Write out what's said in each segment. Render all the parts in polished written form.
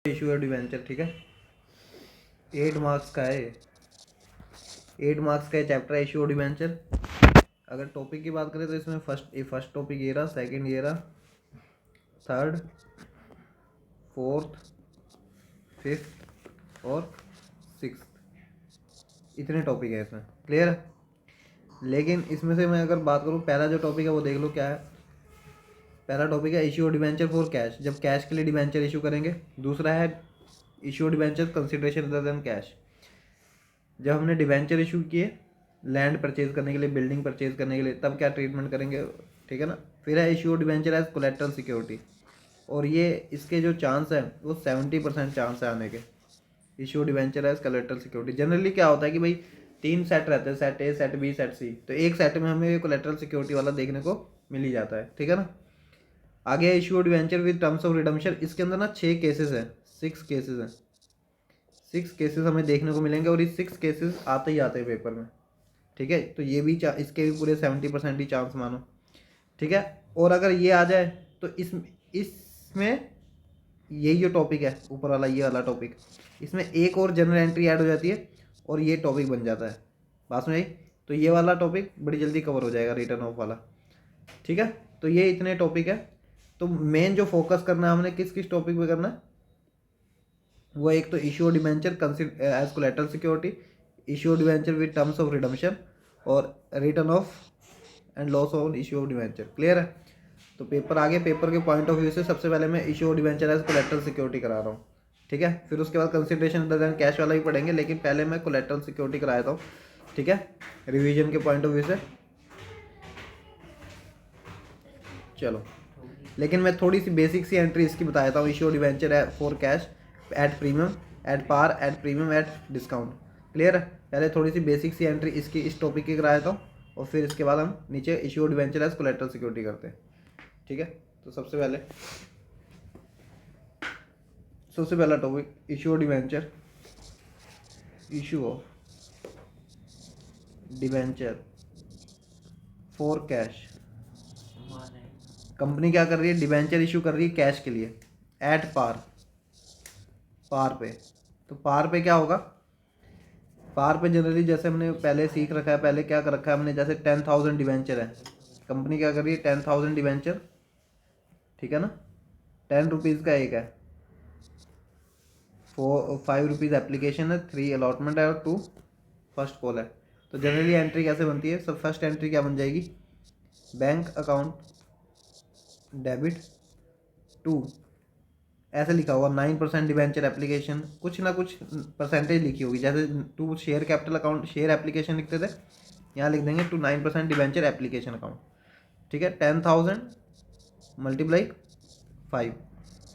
Issue है debenture, ठीक है। 8 मार्क्स का है, 8 मार्क्स का चैप्टर है इशू ऑफ डिवेंचर। अगर टॉपिक की बात करें तो इसमें फर्स्ट टॉपिक ये रहा, सेकंड ये रहा, थर्ड, फोर्थ, फिफ्थ और सिक्स्थ, इतने टॉपिक है इसमें। क्लियर है। लेकिन इसमें से मैं अगर बात करूँ, पहला जो टॉपिक है वो देख लो क्या है। पहला टॉपिक है issue of debenture for cash, जब कैश के लिए डिवेंचर इशू करेंगे। दूसरा है issue of debenture consideration other than cash, जब हमने डिवेंचर इशू किए लैंड परचेज करने के लिए, बिल्डिंग परचेज करने के लिए, तब क्या ट्रीटमेंट करेंगे, ठीक है ना। फिर है issue of debenture as collateral security, और ये इसके जो चांस है वो 70% चांस है आने के। Issue debenture as collateral security generally क्या होता है कि भाई 3 सेट रहते हैं, set A, set B, set C, तो एक सेट में हमें कोलेट्रल सिक्योरिटी वाला देखने को मिल ही जाता है, ठीक है ना। आगे issue debenture with terms of redemption, इसके अंदर ना 6 केसेस हैं, 6 केसेस हैं, 6 केसेस हमें देखने को मिलेंगे, और ये 6 केसेस आते ही आते हैं पेपर में, ठीक है। तो ये भी इसके भी पूरे 70% ही चांस मानो, ठीक है। और अगर ये आ जाए तो इसमें यही जो टॉपिक है ऊपर वाला, ये वाला टॉपिक, इसमें एक और जनरल एंट्री ऐड हो जाती है और ये टॉपिक बन जाता है। बात में आई, तो ये वाला टॉपिक बड़ी जल्दी कवर हो जाएगा, रिटर्न ऑफ वाला, ठीक है। तो ये इतने टॉपिक है। तो मेन जो फोकस करना है हमने किस किस टॉपिक पे करना है, वो एक तो issue debenture as collateral security, issue debenture with terms of redemption, और return of and loss on issue of debenture. Clear है। तो पेपर आगे, पेपर के पॉइंट ऑफ व्यू से सबसे पहले मैं issue of debenture as collateral security करा रहा हूँ, ठीक है। फिर उसके बाद कंसिडरेशन अदर देन कैश वाला भी पढ़ेंगे, लेकिन पहले मैं कोलेट्रल सिक्योरिटी करा देता हूँ, ठीक है, रिवीजन के पॉइंट ऑफ व्यू से। चलो, लेकिन मैं थोड़ी सी बेसिक सी एंट्री इसकी बता देता हूँ। इशू डिवेंचर है for cash at premium, at par, at premium, at discount. Clear है। पहले थोड़ी सी बेसिक सी एंट्री इसकी इस टॉपिक की करा देता हूँ, और फिर इसके बाद हम नीचे issue debenture as collateral security करते हैं, ठीक है। तो सबसे पहला topic issue debenture, issue of debenture for cash. Company क्या कर रही है, डिवेंचर इशू कर रही है कैश के लिए, एट पार, पार पे। तो पार पे क्या होगा, पार पे जनरली जैसे हमने पहले सीख रखा है, पहले क्या कर रखा है हमने, जैसे 10,000 डिवेंचर है, कंपनी क्या कर रही है 10,000 डिवेंचर, ठीक है ना, 10 रुपीज़ का एक है, 5 रुपीज़ एप्लीकेशन है, 3 अलॉटमेंट है और 2 फर्स्ट कॉल है। तो जनरली एंट्री कैसे बनती है, सब फर्स्ट एंट्री क्या बन जाएगी, बैंक अकाउंट डेबिट टू, ऐसे लिखा होगा 9% डिवेंचर एप्लीकेशन, कुछ ना कुछ परसेंटेज लिखी होगी, जैसे to share capital account share application लिखते थे, यहाँ लिख देंगे टू 9% डिवेंचर एप्लीकेशन अकाउंट, ठीक है। 10,000 मल्टीप्लाई 5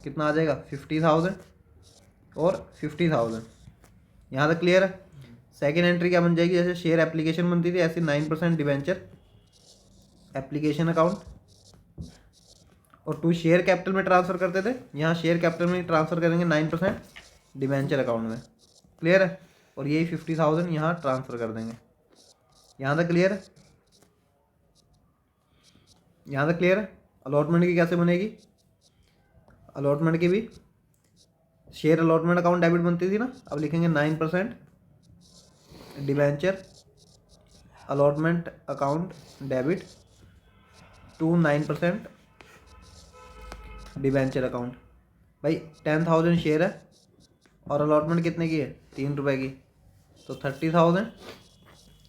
कितना आ जाएगा, 50,000 और 50,000। यहाँ तक क्लियर है। सेकेंड एंट्री क्या बन जाएगी, जैसे शेयर एप्लीकेशन बनती थी ऐसे 9% डिवेंचर एप्लीकेशन अकाउंट, और टू शेयर कैपिटल में ट्रांसफ़र करते थे, यहाँ शेयर कैपिटल में ट्रांसफ़र करेंगे 9% डिवेंचर अकाउंट में। क्लियर है। और यही 50,000 यहाँ ट्रांसफ़र कर देंगे। यहाँ तक क्लियर है, यहाँ तक क्लियर है। अलॉटमेंट की कैसे बनेगी, अलॉटमेंट की भी शेयर अलॉटमेंट अकाउंट डेबिट बनती थी ना, अब लिखेंगे 9% debenture allotment account debit to 9% debenture account. भाई 10,000 शेयर है और अलॉटमेंट कितने की है, 3 रुपये की, तो 30,000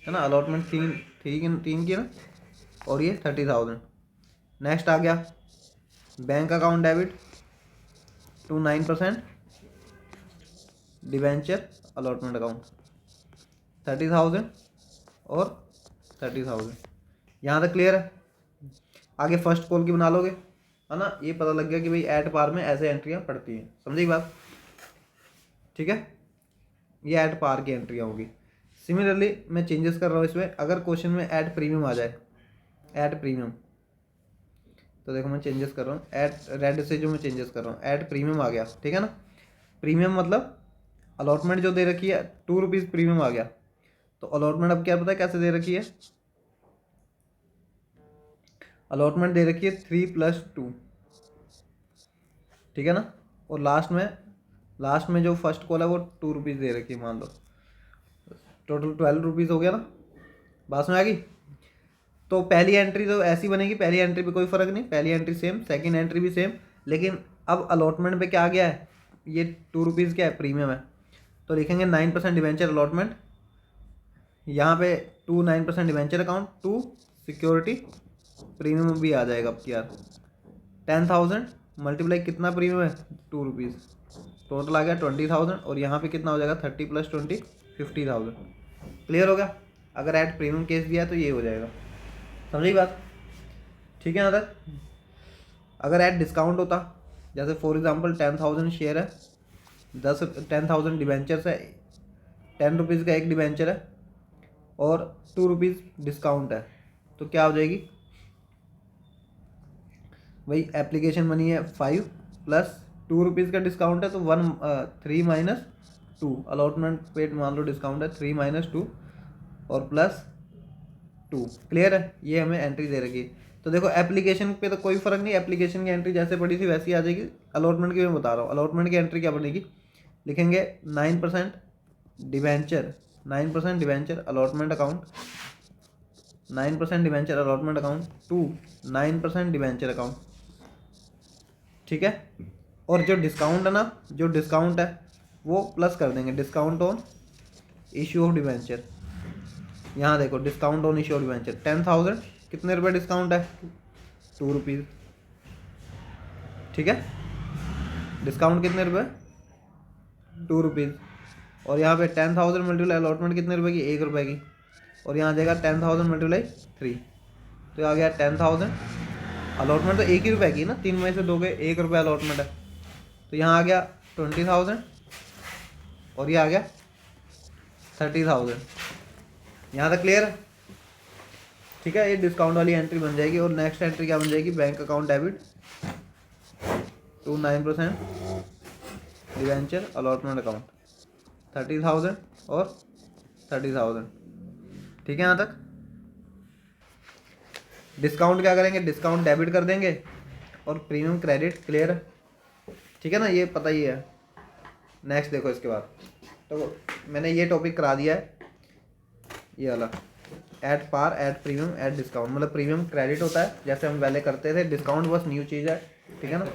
है ना, अलॉटमेंट 3 की ना, और ये 30,000। नेक्स्ट आ गया bank account debit to 9% debenture allotment account, 30,000 और 30,000। यहाँ तक क्लियर है। आगे फर्स्ट कॉल की बना लोगे, है ना, ये पता लग गया कि भाई एट पार में ऐसे एंट्रियाँ पड़ती हैं, समझी बात, ठीक है। ये एट पार की एंट्रियाँ होगी। सिमिलरली मैं चेंजेस कर रहा हूँ इसमें, अगर क्वेश्चन में एट प्रीमियम आ जाए, एट प्रीमियम, तो देखो मैं चेंजेस कर रहा हूँ, एट रेड से जो मैं चेंजेस कर रहा हूँ, एट प्रीमियम आ गया, ठीक है ना। प्रीमियम मतलब अलॉटमेंट जो दे रखी है 2 रुपीज़ प्रीमियम आ गया, तो अलॉटमेंट अब क्या पता है कैसे दे रखी है, अलॉटमेंट दे रखी है 3 + 2, ठीक है ना। और लास्ट में लास्ट में जो फर्स्ट कॉल है वो 2 रुपीज़ दे रखी है मान लो, टोटल 12 रुपीज़ हो गया ना, बात में आ गई। तो पहली एंट्री तो ऐसी बनेगी, पहली एंट्री पे कोई फ़र्क नहीं, पहली एंट्री सेम, सेकंड एंट्री भी सेम, लेकिन अब अलॉटमेंट पे क्या आ गया है, ये 2 रुपीज़ क्या है, प्रीमियम है, तो लिखेंगे 9% डिवेंचर अलॉटमेंट, यहाँ पे 9% डिवेंचर अकाउंट, 2 सिक्योरिटी प्रीमियम भी आ जाएगा अब यार, 10,000 मल्टीप्लाई कितना प्रीमियम है 2 रुपीज़, टोटल आ गया 20,000, और यहाँ पे कितना हो जाएगा 30 + 20 50,000। क्लियर हो गया। अगर ऐड प्रीमियम केस दिया तो ये हो जाएगा, समझी बात, ठीक है। यहाँ तक अगर ऐड डिस्काउंट होता, जैसे फॉर एग्जांपल 10,000 शेयर है, 10,000 डिवेंचर्स है, 10 रुपीज़ का एक डिवेंचर है और 2 रुपीज़ डिस्काउंट है, तो क्या हो जाएगी भाई, एप्लीकेशन मनी है 5 + 2 रुपीज़ का डिस्काउंट है तो 3 - 2, अलॉटमेंट पेड मान लो डिस्काउंट है 3 - 2 और +2। क्लियर है, ये हमें एंट्री दे रखी। तो देखो एप्लीकेशन पे तो कोई फ़र्क नहीं, एप्लीकेशन की एंट्री जैसे पड़ी थी वैसी आ जाएगी। अलॉटमेंट की मैं बता रहा हूँ, अलॉटमेंट की एंट्री क्या बनेगी, लिखेंगे 9% debenture, 9% debenture allotment account, 9% debenture allotment account to 9% debenture account, ठीक है। और जो डिस्काउंट है ना, जो डिस्काउंट है वो प्लस कर देंगे, discount on issue of debenture. यहाँ देखो discount on issue of debenture 10,000 कितने रुपए डिस्काउंट है 2 रुपीज़, ठीक है। डिस्काउंट कितने रुपए 2 रुपीज़, और यहाँ पे 10,000 मल्टीप्लाई अलॉटमेंट कितने रुपए की 1 रुपये की, और यहाँ जाएगा 10,000 मल्टीप्लाई 3, तो आ गया 10,000। अलॉटमेंट तो 1 ही रुपये की ना, 3 में से दोगे 1 रुपये अलॉटमेंट है, तो यहाँ आ गया 20,000 और ये आ गया 30,000। यहाँ तक क्लियर है, ठीक है। ये डिस्काउंट वाली एंट्री बन जाएगी। और नेक्स्ट एंट्री क्या बन जाएगी, bank account debit to 9% debenture allotment account 30,000 और 30,000, ठीक है। यहाँ तक डिस्काउंट क्या करेंगे, डिस्काउंट डेबिट कर देंगे और प्रीमियम क्रेडिट, क्लियर है, ठीक है ना, ये पता ही है। नेक्स्ट देखो इसके बाद, तो मैंने ये टॉपिक करा दिया है, ये वाला ऐड पार, ऐड प्रीमियम, ऐड डिस्काउंट, मतलब प्रीमियम क्रेडिट होता है जैसे हम पहले करते थे, डिस्काउंट बस न्यू चीज़ है, ठीक है ना,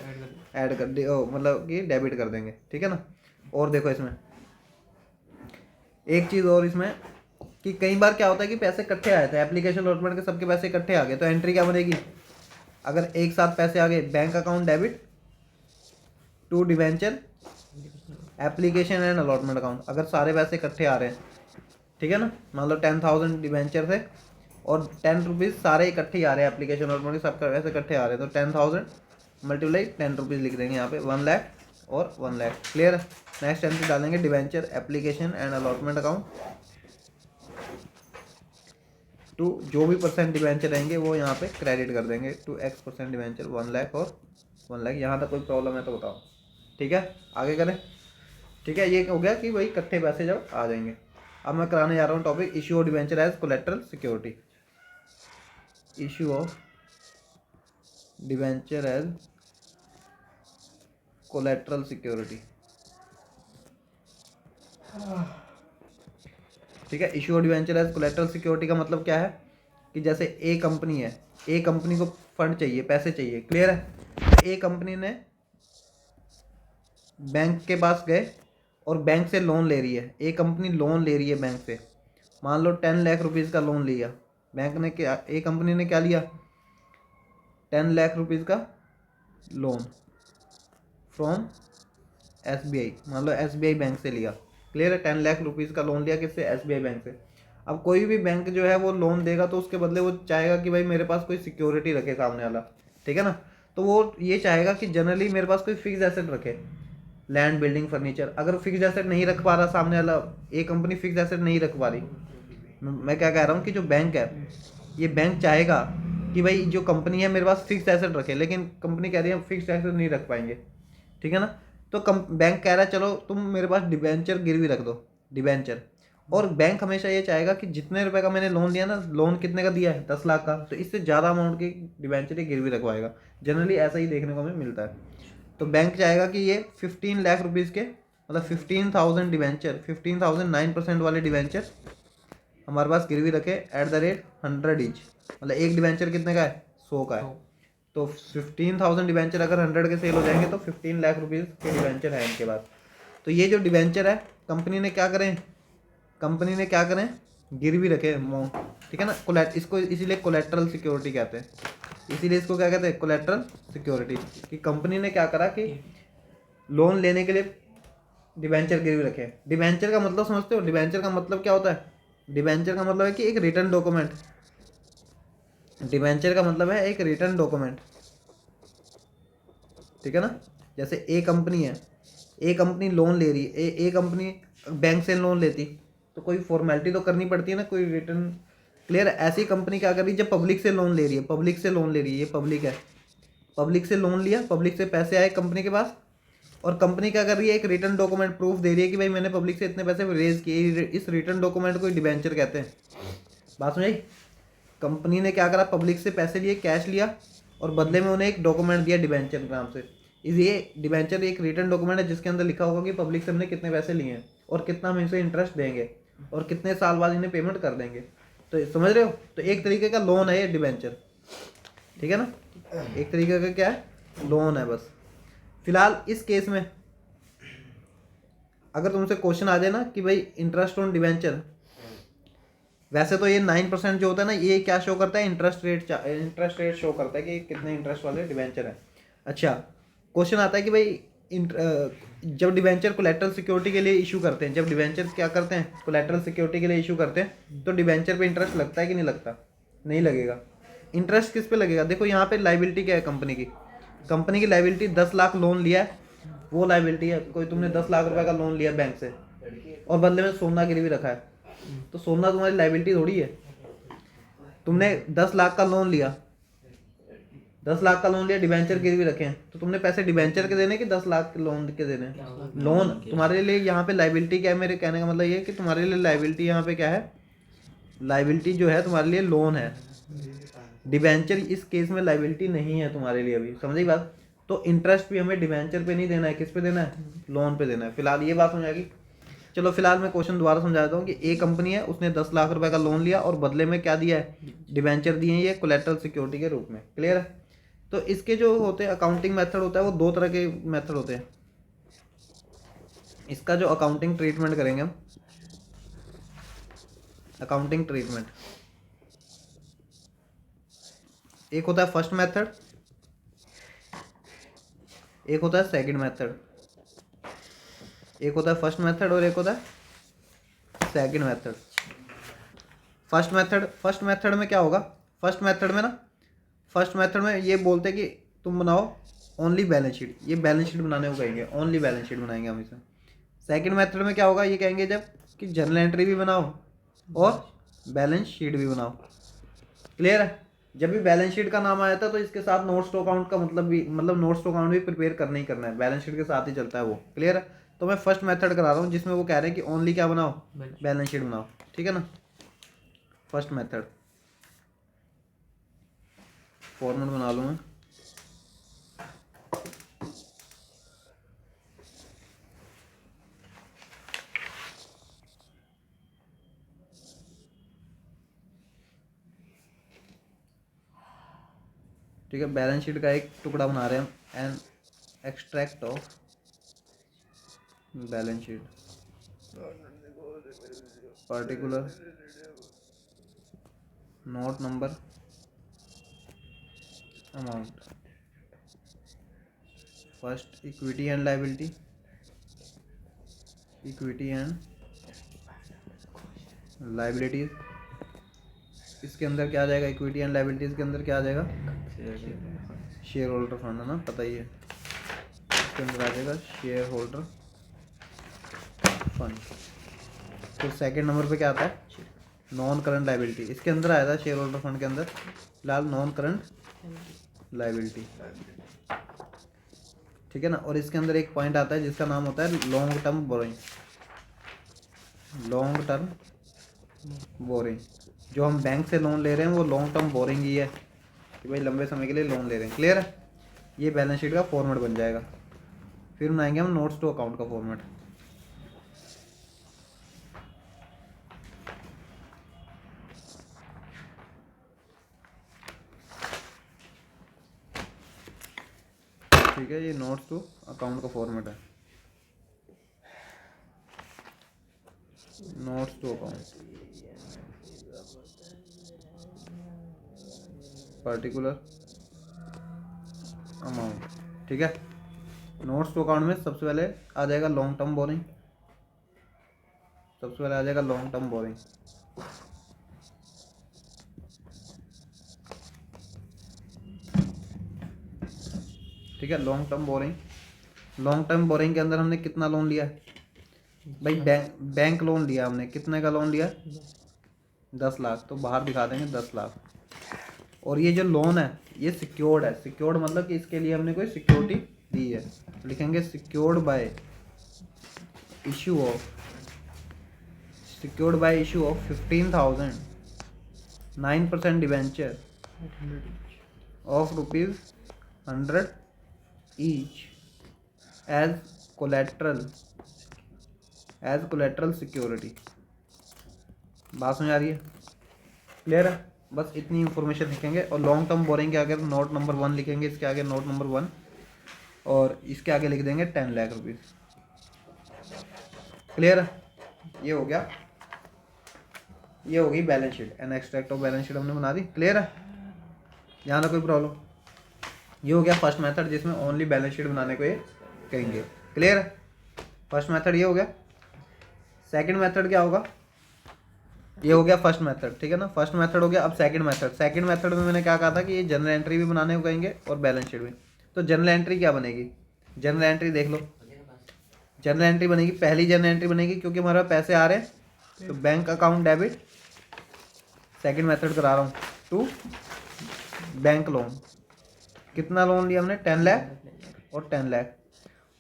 ऐड कर दे, मतलब कि डेबिट कर देंगे, ठीक है ना। और देखो इसमें एक चीज़ और इसमें कि कई बार क्या होता है कि पैसे इकट्ठे आए थे, एप्लीकेशन अलॉटमेंट के सबके पैसे इकट्ठे आ गए, तो एंट्री क्या बनेगी, अगर एक साथ पैसे आ गए, bank account debit to debenture application and allotment account, अगर सारे पैसे इकट्ठे आ रहे हैं, ठीक है ना, मान लो 10,000 डिवेंचर थे और 10 रुपीज़ सारे इकट्ठे आ रहे हैं, एप्लीकेशन अलॉटमेंट के सब पैसे इकट्ठे आ रहे हैं, तो 10,000 मल्टीप्लाई 10 रुपीज़ लिख देंगे यहाँ पे, 1 लाख और 1 लाख, क्लियर है। नेक्स्ट एंट्री डालेंगे debenture application and allotment account to जो भी परसेंट डिवेंचर रहेंगे वो यहाँ पे क्रेडिट कर देंगे टू X% डिवेंचर 1 लाख और 1 लाख। यहाँ तक कोई प्रॉब्लम है तो बताओ, ठीक है, आगे करें, ठीक है। ये हो गया कि भाई इकट्ठे पैसे जब आ जाएंगे। अब मैं कराने जा रहा हूँ topic issue of debenture as collateral security, issue of debenture as collateral security, ठीक है। Issue of debenture as collateral security का मतलब क्या है कि जैसे ए कंपनी है, ए कंपनी को फंड चाहिए, पैसे चाहिए, क्लियर है। ए कंपनी ने बैंक के पास गए और बैंक से लोन ले रही है, ए कंपनी लोन ले रही है बैंक से, मान लो 10 लाख रुपीज़ का लोन लिया बैंक ने, क्या ए कंपनी ने क्या लिया 10 लाख रुपीज़ का लोन फ्रॉम SBI, मान लो SBI बैंक से लिया, क्लियर है। 10 लाख रुपीज़ का लोन लिया किससे, SBI बैंक से। अब कोई भी बैंक जो है वो लोन देगा तो उसके बदले वो चाहेगा कि भाई मेरे पास कोई सिक्योरिटी रखे सामने वाला, ठीक है ना, तो वो ये चाहेगा कि जनरली मेरे पास कोई फिक्स एसेट रखे, लैंड बिल्डिंग फर्नीचर। अगर फिक्स एसेट नहीं रख पा रहा सामने वाला, ये कंपनी फिक्स एसेट नहीं रख पा रही, मैं क्या कह रहा हूँ कि जो बैंक है ये बैंक चाहेगा कि भाई जो कंपनी है मेरे पास फिक्स एसेट रखे, लेकिन कंपनी कह रही है फिक्स एसेट नहीं रख पाएंगे, ठीक है ना, तो बैंक कह रहा है चलो तुम मेरे पास डिबेंचर गिरवी रख दो, डिबेंचर। और बैंक हमेशा ये चाहेगा कि जितने रुपए का मैंने लोन लिया ना, लोन कितने का दिया है 10 लाख का, तो इससे ज़्यादा अमाउंट की डिबेंचर गिरवी रखवाएगा, जनरली ऐसा ही देखने को हमें मिलता है। तो बैंक चाहेगा कि ये 15 लाख रुपीज़ के मतलब 15,000 डिवेंचर, 15,000 9% वाले डिवेंचर हमारे पास गिरवी रखे एट द रेट 100 ईच। मतलब एक डिवेंचर कितने का है, 100 का है। तो 15,000 डिवेंचर अगर 100 के सेल हो जाएंगे तो 15 लाख रुपीज़ के डिवेंचर है इनके पास। तो ये जो डिवेंचर है कंपनी ने क्या करें, कंपनी ने क्या करें, गिरवी रखे अमाउंट, ठीक है ना। इसको इसीलिए कोलेट्रल सिक्योरिटी कहते हैं, इसीलिए इसको क्या कहते हैं, कोलेट्रल सिक्योरिटी। कि कंपनी ने क्या करा कि लोन लेने के लिए डिवेंचर गिरवी रखे। डिवेंचर का मतलब समझते हो, डिवेंचर का मतलब क्या होता है, डिवेंचर का मतलब है कि एक रिटर्न डॉक्यूमेंट, डिवेंचर का मतलब है एक रिटर्न डॉक्यूमेंट, ठीक है ना। जैसे ए कंपनी है, ए कंपनी लोन ले रही है, ए कंपनी बैंक से लोन लेती तो कोई फॉर्मेलिटी तो करनी पड़ती है ना, कोई रिटर्न। क्लियर। ऐसी कंपनी क्या कर रही है, जब पब्लिक से लोन ले रही है, पब्लिक से लोन ले रही है, ये पब्लिक है, पब्लिक से लोन लिया, पब्लिक से पैसे आए कंपनी के पास, और कंपनी क्या कर रही है, एक रिटर्न डॉक्यूमेंट प्रूफ दे रही है कि भाई मैंने पब्लिक से इतने पैसे रेज किए। इस रिटर्न डॉक्यूमेंट को डिबेंचर कहते हैं। बात समझ आई। कंपनी ने क्या करा, पब्लिक से पैसे लिए, कैश लिया, और बदले में उन्हें एक डॉक्यूमेंट दिया डिबेंचर के नाम से। ये डिबेंचर एक रिटर्न डॉक्यूमेंट है जिसके अंदर लिखा होगा कि पब्लिक से हमने कितने पैसे लिए हैं और कितना हम इसे इंटरेस्ट देंगे और कितने साल बाद इन्हें पेमेंट कर देंगे। तो समझ रहे हो, तो एक तरीके का लोन है ये डिबेंचर, ठीक है ना। एक तरीके का क्या है, लोन है बस। फिलहाल इस केस में अगर तुमसे क्वेश्चन आ जाए ना कि भाई इंटरेस्ट ऑन डिबेंचर, वैसे तो ये 9% जो होता है ना, ये क्या शो करता है, इंटरेस्ट रेट शो करता है कि कितने इंटरेस्ट वाले डिबेंचर है। अच्छा, क्वेश्चन आता है कि भाई जब डिबेंचर कोलेट्रल सिक्योरिटी के लिए इशू करते हैं, जब डिबेंचर क्या करते हैं, कोलेट्रल सिक्योरिटी के लिए इशू करते हैं, तो डिबेंचर पे इंटरेस्ट लगता है कि नहीं लगता, नहीं लगेगा। इंटरेस्ट किस पे लगेगा, देखो यहाँ पे लाइबिलिटी क्या है कंपनी की, कंपनी की लाइबिलिटी 10 लाख लोन लिया है, वो लाइबिलिटी है। कोई तुमने 10 लाख रुपए का लोन लिया बैंक से और बदले में सोना गिरवी रखा है, तो सोना तुम्हारी लाइबिलिटी थोड़ी है। तुमने 10 लाख का लोन लिया, 10 लाख का लोन लिया, डिबेंचर गिरवी रखे हैं, तो तुमने पैसे डिबेंचर के देने कि 10 लाख के लोन के देने, लोन। तुम्हारे लिए यहाँ पे लाइबिलिटी क्या है, मेरे कहने का मतलब ये है कि तुम्हारे लिए लाइबिलिटी यहाँ पे क्या है, लाइबिलिटी जो है तुम्हारे लिए लोन है। डिबेंचर इस केस में लाइबिलिटी नहीं है तुम्हारे लिए, अभी समझ गई बात। तो इंटरेस्ट भी हमें डिबेंचर पे नहीं देना है, किस पे देना है, लोन पे देना है। फिलहाल ये बात समझ। चलो फिलहाल मैं क्वेश्चन दोबारा समझा देता हूँ कि ए कंपनी है, उसने 10 लाख रुपए का लोन लिया और बदले में क्या दिया है, डिबेंचर दिए हैं ये कोलेट्रल सिक्योरिटी के रूप में। क्लियर है। तो इसके जो होते हैं अकाउंटिंग मेथड होता है वो दो तरह के मेथड होते हैं। इसका जो अकाउंटिंग ट्रीटमेंट करेंगे हम, अकाउंटिंग ट्रीटमेंट, एक होता है फर्स्ट मेथड, एक होता है सेकंड मेथड, एक होता है फर्स्ट मेथड और एक होता है सेकंड मेथड। फर्स्ट मेथड में क्या होगा, फर्स्ट मेथड में ये बोलते हैं कि तुम बनाओ ओनली बैलेंस शीट, ये बैलेंस शीट बनाने को कहेंगे, ओनली बैलेंस शीट बनाएंगे हम इसे। सेकंड मेथड में क्या होगा, ये कहेंगे जब कि जर्नल एंट्री भी बनाओ और बैलेंस शीट भी बनाओ। क्लियर है। जब भी बैलेंस शीट का नाम आया था तो इसके साथ नोट्स टू अकाउंट का मतलब नोट्स टू अकाउंट भी प्रिपेयर करना ही करना है, बैलेंस शीट के साथ ही चलता है वो। क्लियर है। तो मैं फर्स्ट मेथड करा रहा हूँ जिसमें वो कह रहे हैं कि ओनली क्या बनाओ, बैलेंस शीट बनाओ, ठीक है ना। फर्स्ट मेथड फॉर्मेट बना लूँ मैं, ठीक है। बैलेंस शीट का एक टुकड़ा बना रहे हैं हम, an extract of balance sheet particular note number amount, first equity and liability, equity and liabilities. इसके अंदर क्या आ जाएगा, इक्विटी एंड लायबिलिटीज के अंदर क्या आ जाएगा, शेयर होल्डर फंड है ना, पता ही है। इसके अंदर आ जाएगा शेयर होल्डर फंड। तो सेकंड नंबर पे क्या आता है, नॉन करंट लायबिलिटी। इसके अंदर आया था शेयर होल्डर फंड के अंदर फिलहाल नॉन करंट लायबिलिटी, ठीक है ना। और इसके अंदर एक पॉइंट आता है जिसका नाम होता है long term borrowing, long term borrowing. जो हम बैंक से लोन ले रहे हैं वो लॉन्ग टर्म बोरिंग ही है कि भाई लंबे समय के लिए लोन ले रहे हैं। क्लियर है। ये बैलेंस शीट का फॉर्मेट बन जाएगा। फिर बनाएंगे हम नोट्स टू अकाउंट का फॉर्मेट। ठीक है, ये नोट्स टू अकाउंट का फॉर्मेट है, notes to account particular amount. ठीक है, नोट्स टू अकाउंट में सबसे पहले आ जाएगा लॉन्ग टर्म बोरिंग, सबसे पहले आ जाएगा लॉन्ग टर्म बोरिंग। ठीक है, long term borrowing, long term borrowing के अंदर हमने कितना लोन लिया है भाई, बैंक लोन लिया हमने, कितने का लोन लिया, 10 लाख, तो बाहर दिखा देंगे 10 लाख। और ये जो लोन है ये सिक्योर्ड है, सिक्योर्ड मतलब कि इसके लिए हमने कोई सिक्योरिटी दी है, लिखेंगे secured by issue of, secured by issue of 15,000 9% debenture of ₹100 each as collateral security. बात समझ आ रही है, क्लियर है, बस इतनी इंफॉर्मेशन लिखेंगे। और लॉन्ग टर्म बोरिंग के आगे नोट नंबर 1 लिखेंगे, इसके आगे नोट नंबर 1 और इसके आगे लिख देंगे 10 लाख रुपीज़। क्लियर है, ये हो गया, ये होगी balance sheet, an extract of balance sheet हमने बना दी। क्लियर है, यहाँ ना कोई प्रॉब्लम। ये हो गया फर्स्ट मेथड जिसमें ओनली बैलेंस शीट बनाने को ये कहेंगे। क्लियर है, फर्स्ट मेथड ये हो गया। सेकंड मेथड क्या होगा, ये हो गया फर्स्ट मेथड, ठीक है ना, फर्स्ट मेथड हो गया। अब सेकंड मेथड में मैंने क्या कहा था कि ये जनरल एंट्री भी बनाने को कहेंगे और बैलेंस शीट भी। तो जनरल एंट्री क्या बनेगी, जनरल एंट्री देख लो, जनरल एंट्री बनेगी, पहली जनरल एंट्री बनेगी क्योंकि हमारे पास पैसे आ रहे हैं तो bank account debit, second method करा रहा हूँ, टू बैंक लोन, कितना लोन लिया हमने, 10 लाख और 10 लाख।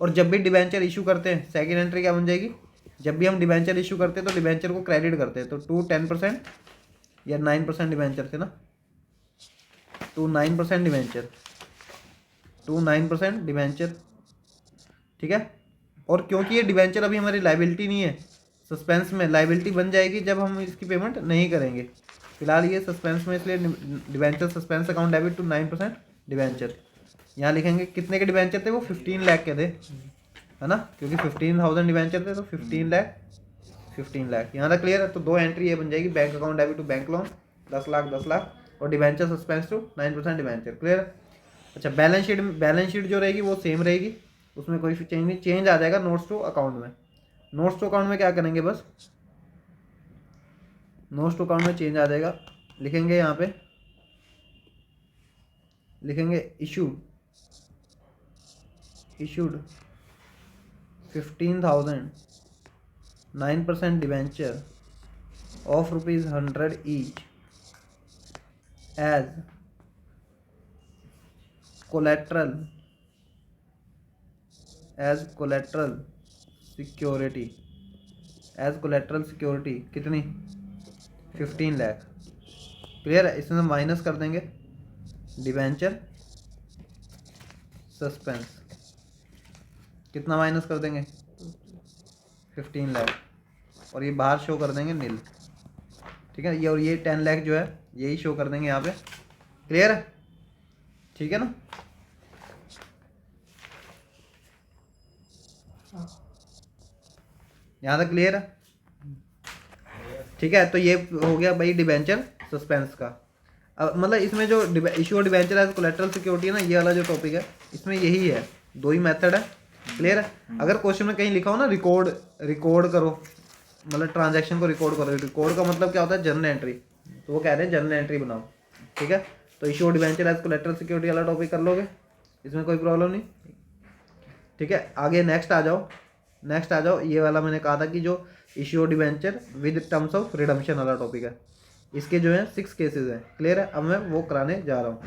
और जब भी डिबेंचर इशू करते हैं सेकंड एंट्री क्या बन जाएगी, जब भी हम डिबेंचर इशू करते हैं तो डिबेंचर को क्रेडिट करते हैं, तो 10% या 9% डिबेंचर थे ना, 9% डिबेंचर, 9% डिबेंचर। ठीक है, और क्योंकि ये डिबेंचर अभी हमारी लाइबिलिटी नहीं है, सस्पेंस में, लाइबिलिटी बन जाएगी जब हम इसकी पेमेंट नहीं करेंगे। फिलहाल ये सस्पेंस में, इसलिए debenture suspense account debit to 9% debenture. यहाँ लिखेंगे कितने के डिबेंचर थे, वो 15 लाख के थे, है ना, क्योंकि 15,000 डिबेंचर थे तो 15 लाख यहाँ तक। क्लियर है, तो दो एंट्री ये बन जाएगी, bank account debit to bank loan 10 lakh 10 lakh और debenture suspense to 9% debenture. Clear है। अच्छा, बैलेंस शीट जो रहेगी वो सेम रहेगी, उसमें कोई चेंज नहीं, चेंज आ जाएगा नोट्स टू अकाउंट में। नोट्स टू अकाउंट में क्या करेंगे, बस नोट्स टू अकाउंट में चेंज आ जाएगा, लिखेंगे यहाँ पे, लिखेंगे issued 15,000 9% debenture of ₹100 each as collateral security, कितनी, 15 लाख। क्लियर है, इसमें माइनस कर देंगे डिबेंचर सस्पेंस, कितना माइनस कर देंगे, 15 लाख, और ये बाहर शो कर देंगे नील। ठीक है, ये और ये 10 लाख जो है यही शो कर देंगे यहाँ पे। क्लियर है, ठीक है ना। यहाँ तक क्लियर है, ठीक है। तो ये हो गया भाई डिबेंचर सस्पेंस का। अब मतलब इसमें जो issue debenture as collateral security है ना, ये वाला जो टॉपिक है इसमें यही है, दो ही मेथड है। क्लियर है। अगर क्वेश्चन में कहीं लिखा हो ना रिकॉर्ड करो, मतलब ट्रांजैक्शन को रिकॉर्ड करो, रिकॉर्ड का मतलब क्या होता है, जर्नल एंट्री, तो वो कह रहे हैं जर्नल एंट्री बनाओ। ठीक है, तो issue debenture as collateral security वाला टॉपिक कर लोगे, इसमें कोई प्रॉब्लम नहीं। ठीक है, आगे नेक्स्ट आ जाओ। ये वाला मैंने कहा था कि जो issue debenture with terms of redemption वाला टॉपिक है, इसके जो है 6 केसेस हैं। क्लियर है, अब मैं वो कराने जा रहा हूँ।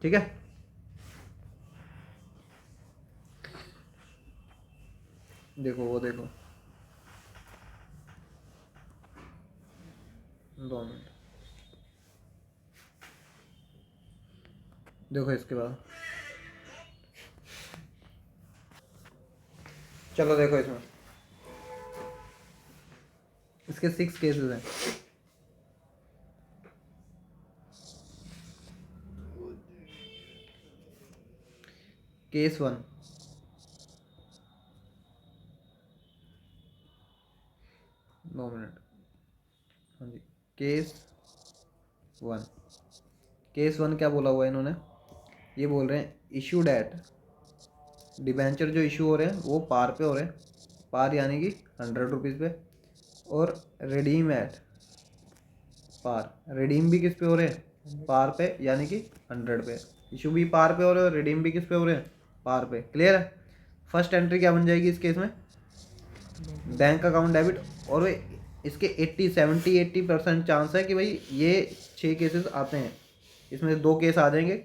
ठीक है, देखो वो देखो, 2 मिनट देखो, इसके बाद चलो देखो, इसमें इसके 6 केसेस हैं। केस 1, दो मिनट, हाँ जी, केस 1, केस 1 क्या बोला हुआ है इन्होंने, ये बोल रहे हैं इशूड एट, डिबेंचर जो इशू हो रहे हैं वो पार पे हो रहे हैं, पार यानी कि 100 रुपीज़ पे, और रिडीम एट पार, रिडीम भी किस पे हो रहे हैं, पार पे यानी कि 100 पे, इशू भी पार पे हो रहे हैं और रिडीम भी किस पे हो रहे हैं, पार पे। क्लियर है। फर्स्ट एंट्री क्या बन जाएगी इस केस में, बैंक अकाउंट डेबिट, और इसके 80 चांस है कि भाई ये 6 केसेस आते हैं, इसमें 2 केस आ जाएंगे,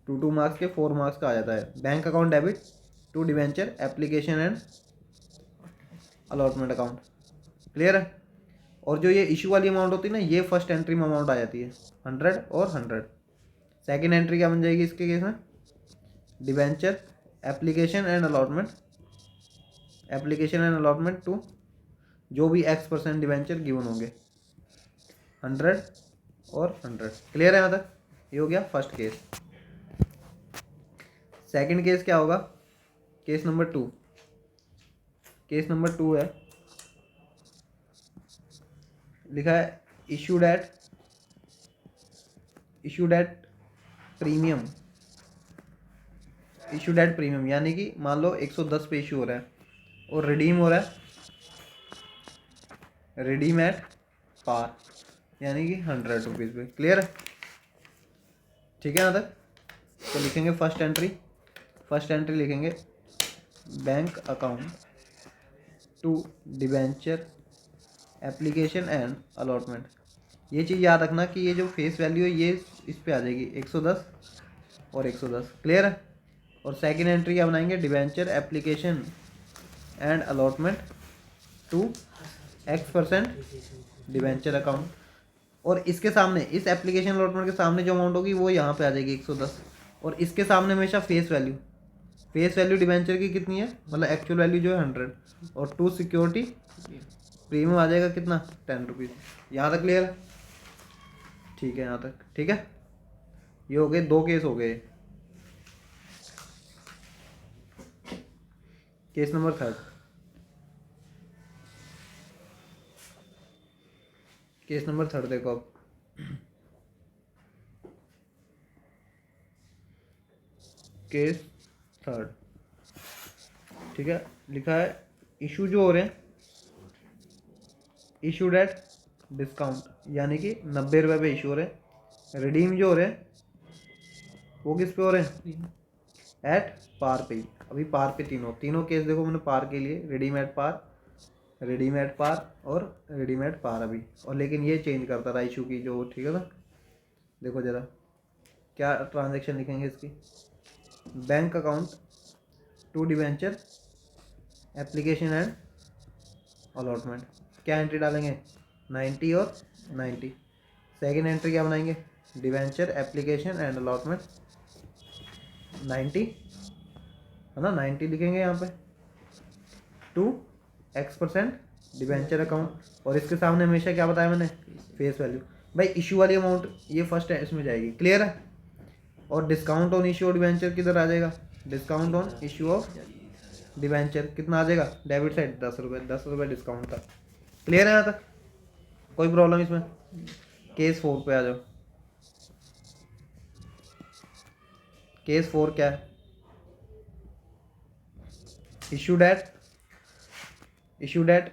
2 मार्क्स के, 4 मार्क्स का आ जाता है। Bank account debit to debenture application and allotment account. Clear है। और जो ये इशू वाली अमाउंट होती है ना, ये फर्स्ट एंट्री में अमाउंट आ जाती है 100 और 100। सेकेंड एंट्री क्या बन जाएगी इसके केस में, debenture application and allotment, application and allotment to जो भी X% डिवेंचर गिवन होंगे, 100 और 100। क्लियर है यहाँ तक। ये हो गया फर्स्ट केस। सेकंड केस क्या होगा, केस नंबर 2, केस नंबर 2 है, लिखा है issued at premium, issued at premium यानी कि मान लो 110 पे इशू हो रहा है और रिडीम हो रहा है, रिडीम एट पार यानी कि 100 रुपीज़ पे। क्लियर है। ठीक है यहाँ तक। तो लिखेंगे फर्स्ट एंट्री लिखेंगे bank account to debenture application and allotment. ये चीज़ याद रखना कि ये जो फेस वैल्यू है ये इस पे आ जाएगी 110 और 110। क्लियर है। और सेकंड एंट्री क्या बनाएंगे, debenture application and allotment to X% debenture account, और इसके सामने इस एप्लीकेशन अलॉटमेंट के सामने जो अमाउंट होगी वो यहाँ पे आ जाएगी 110, और इसके सामने हमेशा फेस वैल्यू डिवेंचर की कितनी है, मतलब एक्चुअल वैल्यू जो है 100, और टू सिक्योरिटी प्रीमियम आ जाएगा कितना, 10 रुपीज़। यहाँ तक क्लियर है। ठीक है यहाँ तक। ठीक है। ये हो गए 2 केस हो गए। केस नंबर 3, केस नंबर 3 देखो अब, केस 3। ठीक है। लिखा है इशू जो हो रहे हैं इशूड एट डिस्काउंट यानी कि 90 रुपये पे इशू हो रहे हैं, रिडीम जो हो रहे हैं वो किस पे हो रहे हैं, एट पार पे ही। अभी पार पे तीनों केस देखो मैंने पार के लिए, रिडीम एट पार और रिडीम एट पार अभी, और लेकिन ये चेंज करता रहा इशू की जो, ठीक है ना। देखो जरा क्या ट्रांजेक्शन लिखेंगे इसकी, bank account to debenture application and allotment, क्या एंट्री डालेंगे 90 और 90। सेकेंड एंट्री क्या बनाएंगे, डिवेंचर एप्लीकेशन एंड अलॉटमेंट 90 है ना, 90 लिखेंगे यहाँ पे, टू X% डिवेंचर अकाउंट, और इसके सामने हमेशा क्या बताया मैंने, फेस वैल्यू। भाई इशू वाली अमाउंट ये फर्स्ट है इसमें जाएगी। क्लियर है। और discount on issue of debenture किधर आ जाएगा, discount on issue of debenture कितना आ जाएगा, डेबिट साइड 10 रुपये डिस्काउंट का। क्लियर है यहाँ तक, कोई प्रॉब्लम इसमें। केस 4 पे आ जाओ। केस 4 क्या है, इशूड एट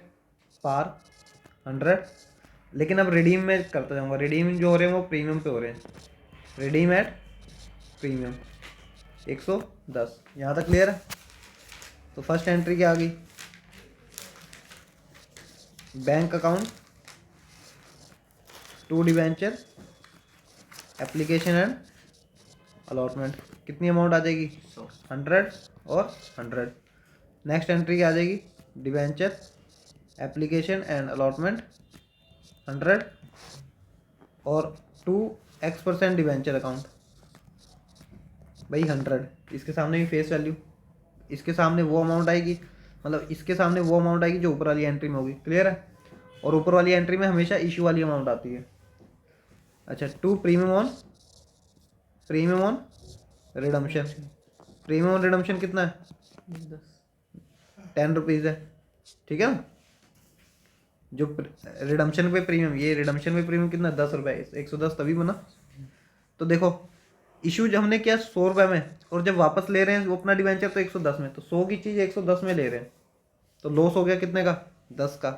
पार 100, लेकिन अब रिडीम में करता जाऊँगा, रिडीम जो हो रहे हैं वो प्रीमियम पे हो रहे हैं, रिडीम एट प्रीमियम 110। यहाँ तक क्लियर है। तो फर्स्ट एंट्री क्या आ गई, bank account to debenture application and allotment, कितनी अमाउंट आ जाएगी 100 और 100। नेक्स्ट एंट्री क्या आ जाएगी, डिवेंचर एप्लीकेशन एंड अलॉटमेंट 100 और 2X% डिवेंचर अकाउंट, भाई 100, इसके सामने भी फेस वैल्यू, इसके सामने वो अमाउंट आएगी, मतलब इसके सामने वो अमाउंट आएगी जो ऊपर वाली एंट्री में होगी। क्लियर है। और ऊपर वाली एंट्री में हमेशा इशू वाली अमाउंट आती है। अच्छा, to premium on redemption, premium redemption कितना है? 10 रुपीज़ है, ठीक है ना। जो रिडम्पशन पे प्रीमियम, ये रिडम्पशन पे प्रीमियम कितना, 10 रुपये, 110 तभी बना। तो देखो इशू जो हमने किया 100 रुपये में, और जब वापस ले रहे हैं वो अपना डिवेंचर तो 110 में, तो 100 की चीज़ 110 में ले रहे हैं, तो लॉस हो गया कितने का, 10 का।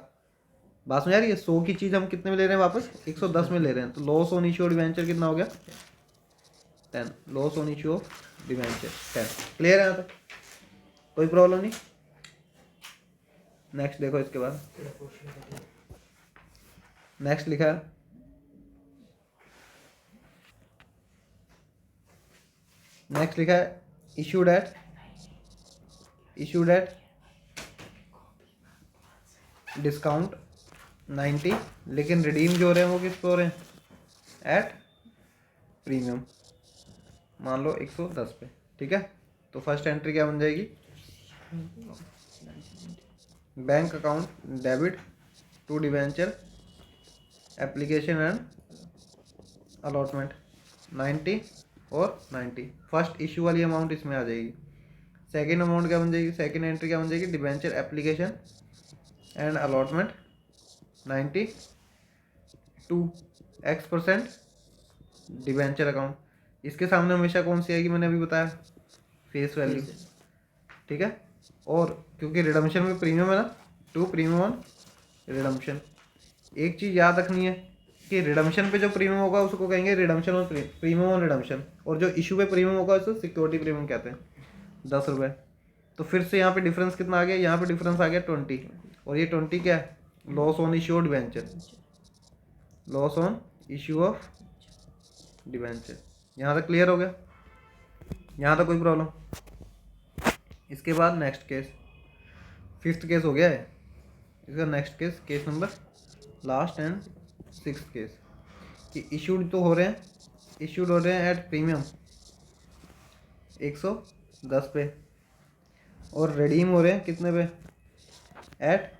बात समझ आ रही है? 100 की चीज़ हम कितने में ले रहे हैं वापस, 110 में ले रहे हैं, तो loss on issue of debenture कितना हो गया, 10। Loss on issue of debenture 10। Clear है यहाँ तक? कोई प्रॉब्लम नहीं। नेक्स्ट देखो, इसके बाद नेक्स्ट लिखा है इशूड एट डिस्काउंट 90, लेकिन रिडीम जो हो रहे हैं वो किस पे हो रहे हैं, एट प्रीमियम, मान लो 110 पे, ठीक है। तो फर्स्ट एंट्री क्या बन जाएगी, bank account debit to debenture application and allotment 90 और 90। फर्स्ट इशू वाली अमाउंट इसमें आ जाएगी। सेकेंड अमाउंट क्या बन जाएगी, सेकेंड एंट्री क्या बन जाएगी, debenture application and allotment 92 X% debenture account. इसके सामने हमेशा कौन सी आएगी, मैंने अभी बताया, फेस वैल्यू, ठीक है। और क्योंकि रिडम्पशन में प्रीमियम है ना, टू प्रीमियम ऑन रिडम्पशन। एक चीज़ याद रखनी है कि रिडम्पशन पे जो प्रीमियम होगा उसको कहेंगे redemption on premium on redemption, और जो इशू पे प्रीमियम होगा उसको सिक्योरिटी प्रीमियम कहते हैं, 10 रुपये। तो फिर से यहाँ पे डिफरेंस कितना आ गया, यहाँ पे डिफरेंस आ गया 20, और ये 20 क्या है, loss on issue of debenture, loss on issue of debenture. यहाँ तक क्लियर हो गया? यहाँ तक कोई प्रॉब्लम? इसके बाद नेक्स्ट केस, 5th केस हो गया है। इसका next case, case number last and 6th case, कि इशूड तो हो रहे हैं, इशूड हो रहे हैं एट प्रीमियम 110 पे, और रिडीम हो रहे हैं कितने पे, एट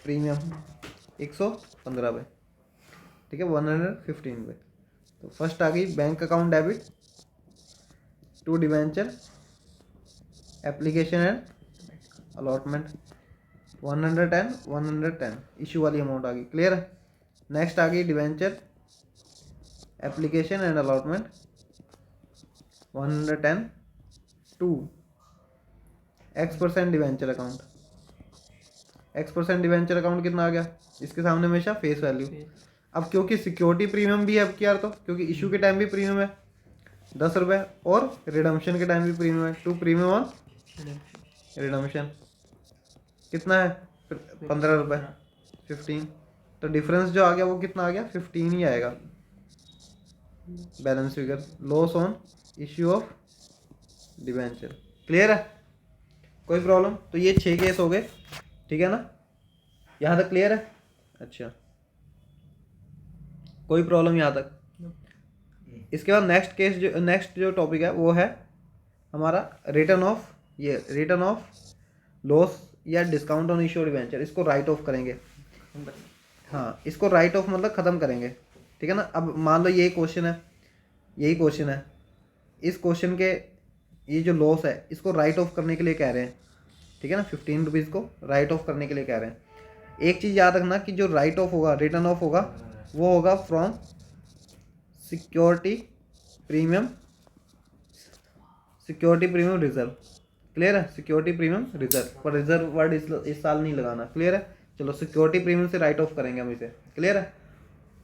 प्रीमियम 115 पे, ठीक है, 115 पे। तो फर्स्ट आ गई bank account debit to debenture application and allotment 110 issue वाली अमाउंट आ गई। क्लियर है? नेक्स्ट आ गई debenture application and allotment 110 X% debenture account. X% debenture account कितना आ गया, इसके सामने हमेशा फेस वैल्यू। अब क्योंकि सिक्योरिटी प्रीमियम भी है अब की यार, तो क्योंकि इशू के टाइम भी प्रीमियम है 10 रुपये, और रिडम्पशन के टाइम भी प्रीमियम है, टू प्रीमियम ऑन रिडम्पशन कितना है, 15 रुपये, 15। तो डिफरेंस जो आ गया वो कितना आ गया, 15 ही आएगा balance figure, loss on issue of debenture. Clear है? कोई प्रॉब्लम? तो ये 6 केस हो गए, ठीक है ना, यहाँ तक क्लियर है? अच्छा, कोई प्रॉब्लम यहाँ तक? इसके बाद नेक्स्ट जो टॉपिक है वो है हमारा रिटर्न ऑफ, ये रिटर्न ऑफ लॉस या डिस्काउंट ऑन इश्यू डिवेंचर। इसको राइट ऑफ करेंगे, हाँ, इसको राइट ऑफ मतलब ख़त्म करेंगे, ठीक है ना। अब मान लो यही क्वेश्चन है, इस क्वेश्चन के ये जो लॉस है इसको राइट ऑफ करने के लिए कह रहे हैं, ठीक है ना, 15 रुपीज़ को राइट ऑफ करने के लिए कह रहे हैं। एक चीज़ याद रखना कि जो राइट ऑफ होगा, रिटर्न ऑफ होगा, वो होगा from security premium reserve. Clear है? सिक्योरिटी प्रीमियम रिजर्व, पर रिजर्व वर्ड इस साल नहीं लगाना। क्लियर है? चलो, सिक्योरिटी प्रीमियम से राइट ऑफ करेंगे हम इसे। क्लियर है?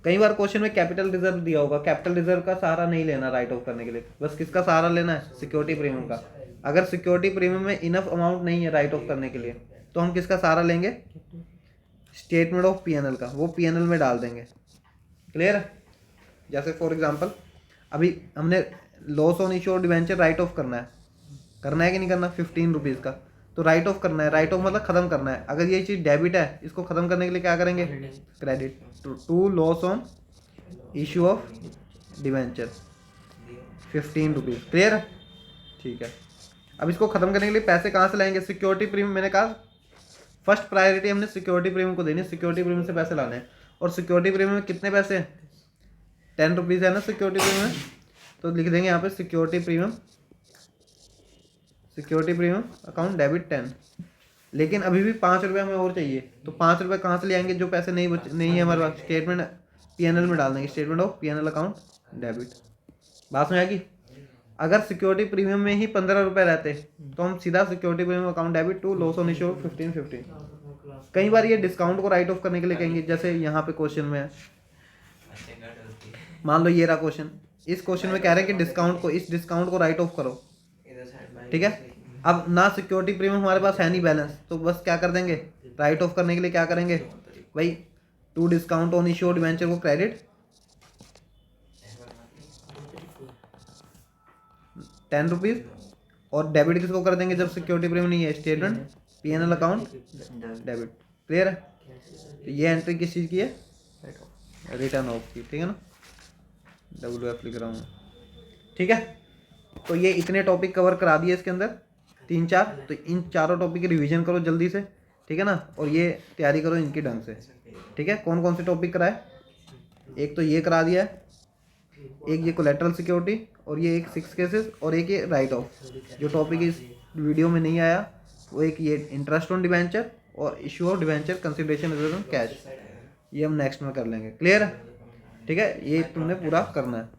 कई बार क्वेश्चन में कैपिटल रिजर्व दिया होगा, कैपिटल रिजर्व का सहारा नहीं लेना राइट ऑफ करने के लिए, बस किसका सहारा लेना है, सिक्योरिटी प्रीमियम का। अगर सिक्योरिटी प्रीमियम में इनफ अमाउंट नहीं है राइट ऑफ करने के लिए, तो हम किसका सहारा लेंगे, स्टेटमेंट ऑफ पीएनएल का, वो पीएनएल में डाल देंगे। क्लियर है? जैसे फॉर एग्जांपल अभी हमने loss on issue of debenture right of करना है कि नहीं करना, 15 रुपीज़ का, तो राइट ऑफ करना है। राइट ऑफ मतलब खत्म करना है। अगर ये चीज़ डेबिट है, इसको खत्म करने के लिए क्या करेंगे, credit to loss on issue of debenture 15 rupees. Clear है? ठीक है। अब इसको खत्म करने के लिए पैसे कहाँ से लाएंगे, सिक्योरिटी प्रीमियम। मैंने कहा फर्स्ट प्रायोरिटी हमने सिक्योरिटी प्रीमियम को देनी है, सिक्योरिटी प्रीमियम से पैसे लाने हैं। और सिक्योरिटी प्रीमियम में कितने पैसे हैं, 10 रुपीज़ है ना सिक्योरिटी प्रीमियम में, तो लिख देंगे यहाँ पे security premium security premium account debit 10। लेकिन अभी भी 5 रुपये हमें और चाहिए, तो 5 रुपये कहाँ से ले आएंगे? जो पैसे नहीं है हमारे पास, स्टेटमेंट पीएनएल में डाल देंगे, statement of PNL account debit. बात में आएगी। अगर सिक्योरिटी प्रीमियम में ही 15 रुपये रहते तो हम सीधा security premium account debit to loss on issue 15 कई बार ये डिस्काउंट को राइट ऑफ करने के लिए कहेंगे, जैसे यहाँ पे क्वेश्चन में है, मान लो ये रहा क्वेश्चन, इस क्वेश्चन में कह रहे हैं कि इस डिस्काउंट को राइट ऑफ करो, ठीक है। अब ना सिक्योरिटी प्रीमियम हमारे पास है नहीं बैलेंस, तो बस क्या कर देंगे, राइट ऑफ करने के लिए क्या करेंगे भाई, to discount on issued debenture को क्रेडिट 10 रुपीज़, और डेबिट किसको कर देंगे जब सिक्योरिटी प्रीमियम नहीं है, statement PNL account debit. Clear है? तो ये एंट्री किस चीज़ की है, रिटर्न ऑफ की, ठीक है ना, WF लिख रहा हूँ, ठीक है। तो ये इतने टॉपिक कवर करा दिए इसके अंदर 3-4, तो इन चारों टॉपिक की रिवीजन करो जल्दी से, ठीक है ना, और ये तैयारी करो इनकी ढंग से, ठीक है। कौन कौन से टॉपिक कराए, एक तो ये करा दिया है, एक ये कोलेटरल सिक्योरिटी, और ये एक 6 केसेस, और एक ये राइट ऑफ। जो टॉपिक इस वीडियो में नहीं आया वो एक ये इंटरेस्ट ऑन डिबेंचर और issue of debenture consideration cash, ये हम नेक्स्ट में कर लेंगे। क्लियर है? ठीक है, ये तुमने पूरा करना है।